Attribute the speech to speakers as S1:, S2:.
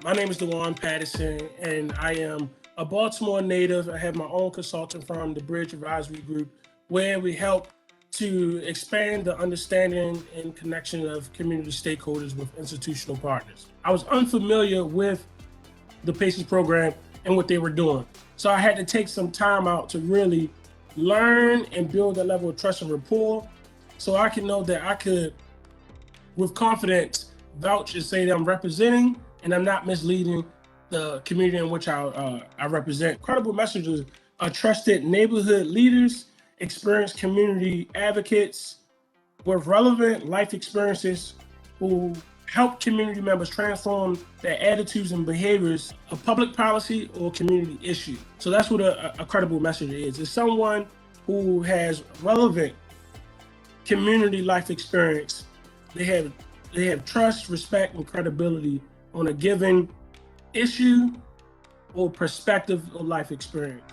S1: My name is DeJuan Patterson, and I am a Baltimore native. I have my own consulting firm, the Bridge Advisory Group, where we help to expand the understanding and connection of community stakeholders with institutional partners. I was unfamiliar with the PACES program and what they were doing. So I had to take some time out to really learn and build a level of trust and rapport so I can know that I could, with confidence, vouch and say that I'm representing and I'm not misleading the community in which I represent. Credible messengers are trusted neighborhood leaders, experienced community advocates with relevant life experiences who help community members transform their attitudes and behaviors of public policy or community issue. So that's what a credible messenger is. It's someone who has relevant community life experience. They have trust, respect, and credibility on a given issue or perspective or life experience.